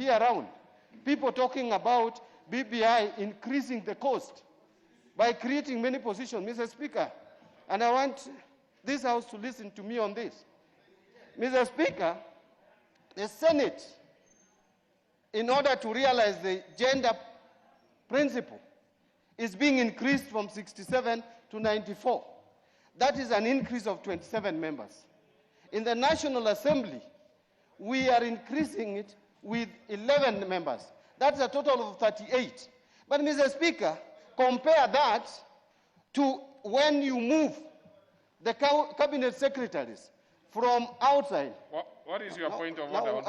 hear around people talking about BBI increasing the cost by creating many positions, Mr. Speaker. And I want this House to listen to me on this. Mr. Speaker, the Senate, in order to realize the gender principle, is being increased from 67 to 94. That is an increase of 27 members. In the National Assembly, we are increasing it with 11 members. That's a total of 38. But, Mr. Speaker, compare that to when you move the cabinet secretaries from outside. What is your point of order?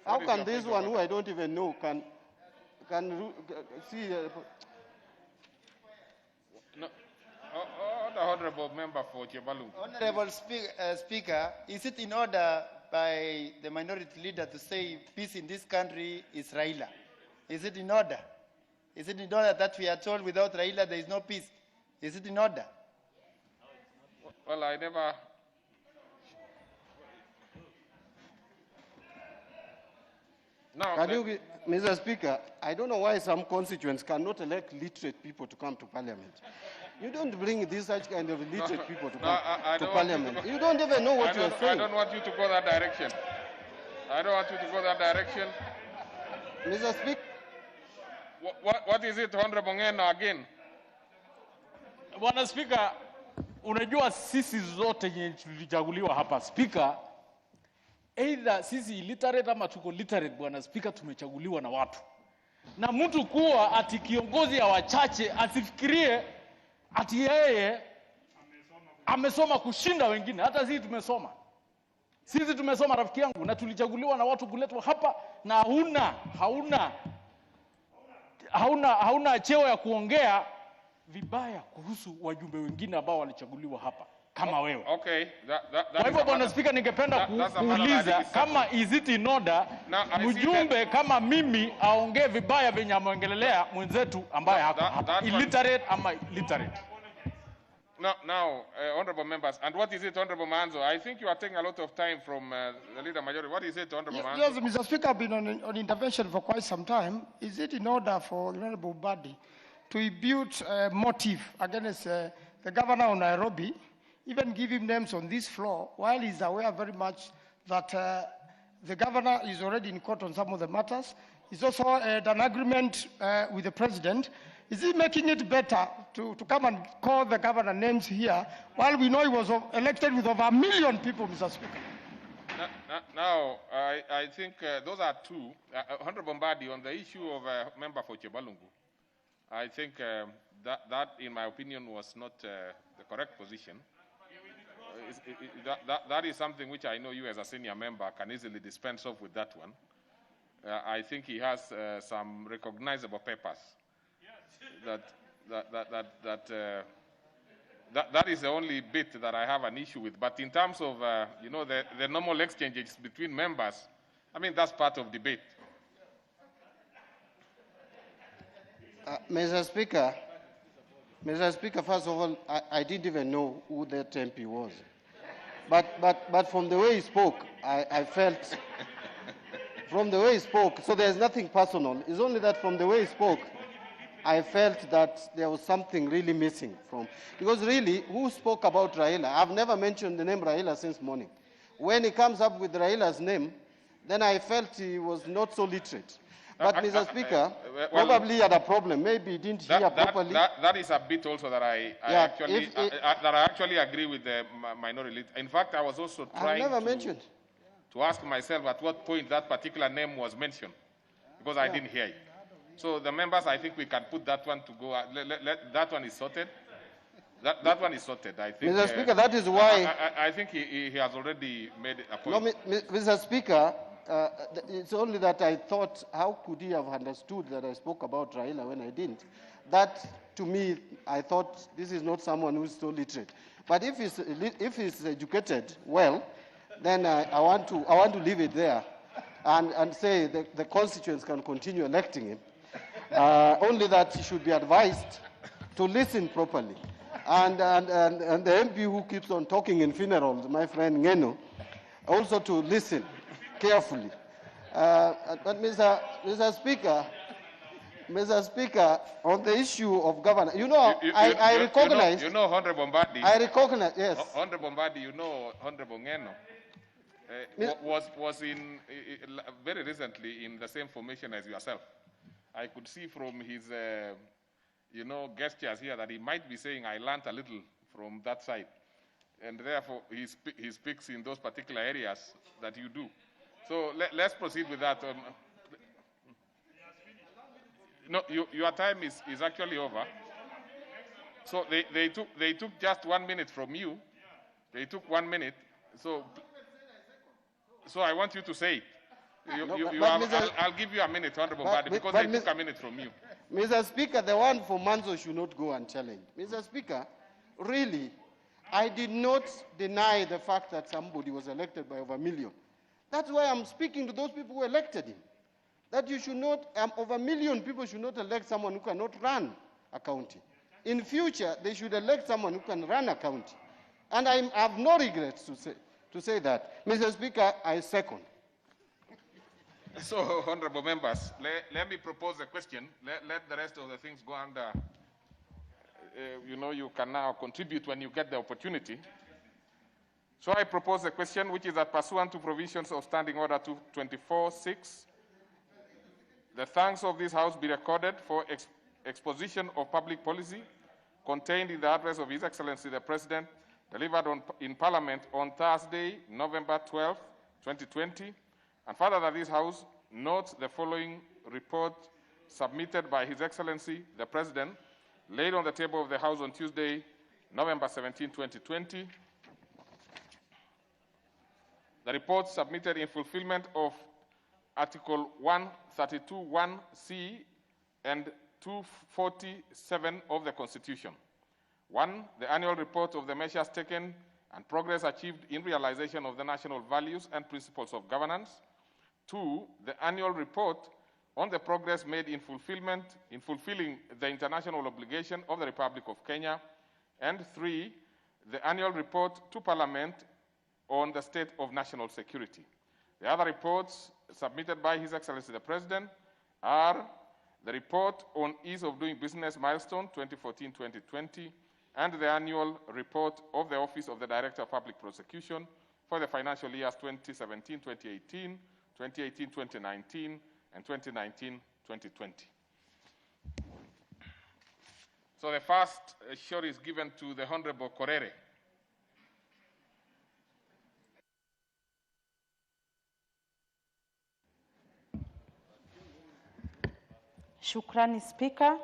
How can this one, who I don't even know, can see? No. The Honorable Member for Chebalungu. Honorable Speaker, is it in order by the minority leader to say peace in this country is Raila? Is it in order? Is it in order that we are told without Raila there is no peace? Is it in order? Well, I never... No, Mr. Speaker, I don't know why some constituents cannot elect literate people to come to Parliament. You don't bring this such kind of literate people to come to Parliament. You don't even know what you're saying. I don't want you to go that direction. I don't want you to go that direction. Mr. Speaker. What is it, Honorable Ngeno, again? Bwana Speaker, unajua sisi zote yenye tulichaguliwa hapa, Speaker, either sisi illiterate ama tuko literate, Bwana Speaker, tumechaguliwa na watu. Na mtu kuwa ati kiongozi ya wachache asifikirie ati yeye amesoma kushinda wengine. Hata sisi tumesoma. Sisi tumesoma, rafiki yangu, na tulichaguliwa na watu kuletwa hapa, na hauna cheo ya kuongea vibaya kuhusu wajumbe wengine ambao walichaguliwa hapa kama wewe. Okay. Kwa hivyo, Bwana Speaker, ningependa kuuliza kama is it in order mjumbe kama mimi aongee vibaya venye ameongelelea mwenzetu ambaye hako hapa, illiterate ama literate. Now, honorable members, and what is it, Honorable Manzo? I think you are taking a lot of time from the leader majority. What is it, Honorable Manzo? Yes, Mr. Speaker, I've been on intervention for quite some time. Is it in order for Honorable Mbadi to impute motive against the governor of Nairobi, even give him names on this floor, while he's aware very much that the governor is already in court on some of the matters? He's also had an agreement with the president. Is he making it better to come and call the governor names here, while we know he was elected with over 1 million people, Mr. Speaker? Now, I think those are two. Honorable Mbadi, on the issue of member for Chebalungu, I think that, in my opinion, was not the correct position. That is something which I know you, as a senior member, can easily dispense off with that one. I think he has some recognizable papers. That is the only bit that I have an issue with. But in terms of the normal exchanges between members, I mean, that's part of debate. Mr. Speaker, first of all, I didn't even know who that MP was. But from the way he spoke, I felt, from the way he spoke, so there's nothing personal. It's only that from the way he spoke, I felt that there was something really missing from, because really, who spoke about Raila? I've never mentioned the name Raila since morning. When he comes up with Raila's name, then I felt he was not so literate. But Mr. Speaker, probably he had a problem. Maybe he didn't hear properly. That is a bit also that I actually agree with the minority. In fact, I was also trying to ask myself at what point that particular name was mentioned, because I didn't hear it. So the members, I think we can put that one to go. That one is sorted. That one is sorted. I think. Mr. Speaker, that is why. I think he has already made a point. No, Mr. Speaker, it's only that I thought, how could he have understood that I spoke about Raila when I didn't? That, to me, I thought this is not someone who is so literate. But if he's educated well, then I want to leave it there, and say the constituents can continue electing him. Only that he should be advised to listen properly. And the MP who keeps on talking in funerals, my friend Ngeno, also to listen carefully. But Mr. Speaker, on the issue of governance, I recognize. Honorable Mbadi. I recognize, yes. Honorable Mbadi, Honorable Ngeno was in very recently in the same formation as yourself. I could see from his, gestures here that he might be saying, I learned a little from that side. And therefore, he speaks in those particular areas that you do. So let's proceed with that. No, your time is actually over. So they took just 1 minute from you. They took 1 minute. So I want you to say it. I'll give you a minute, Honorable Mbadi, because they took a minute from you. Mr. Speaker, the one for Manzo should not go unchallenged. Mr. Speaker, really, I did not deny the fact that somebody was elected by over 1 million. That's why I'm speaking to those people who elected him. That you should not, over 1 million people should not elect someone who cannot run a county. In future, they should elect someone who can run a county. And I have no regrets to say that. Mr. Speaker, I second. So, honorable members, let me propose a question. Let the rest of the things go under. You can now contribute when you get the opportunity. So I propose a question which is that pursuant to provisions of Standing Order 224-6, the thanks of this House be recorded for exposition of public policy contained in the address of His Excellency the President, delivered in Parliament on Thursday, November 12, 2020, and further that this House notes the following report submitted by His Excellency the President, laid on the table of the House on Tuesday, November 17, 2020. The report submitted in fulfillment of Article 132(1)(c) and 247 of the Constitution. 1, the annual report of the measures taken and progress achieved in realization of the national values and principles of governance. 2, the annual report on the progress made in fulfilling the international obligation of the Republic of Kenya. And 3, the annual report to Parliament on the state of national security. The other reports submitted by His Excellency the President are the report on ease of doing business milestone 2014-2020 and the annual report of the Office of the Director of Public Prosecution for the financial years 2017-2018, 2018-2019, and 2019-2020. So the first shot is given to the Honorable Korere. Shukrani Speaker.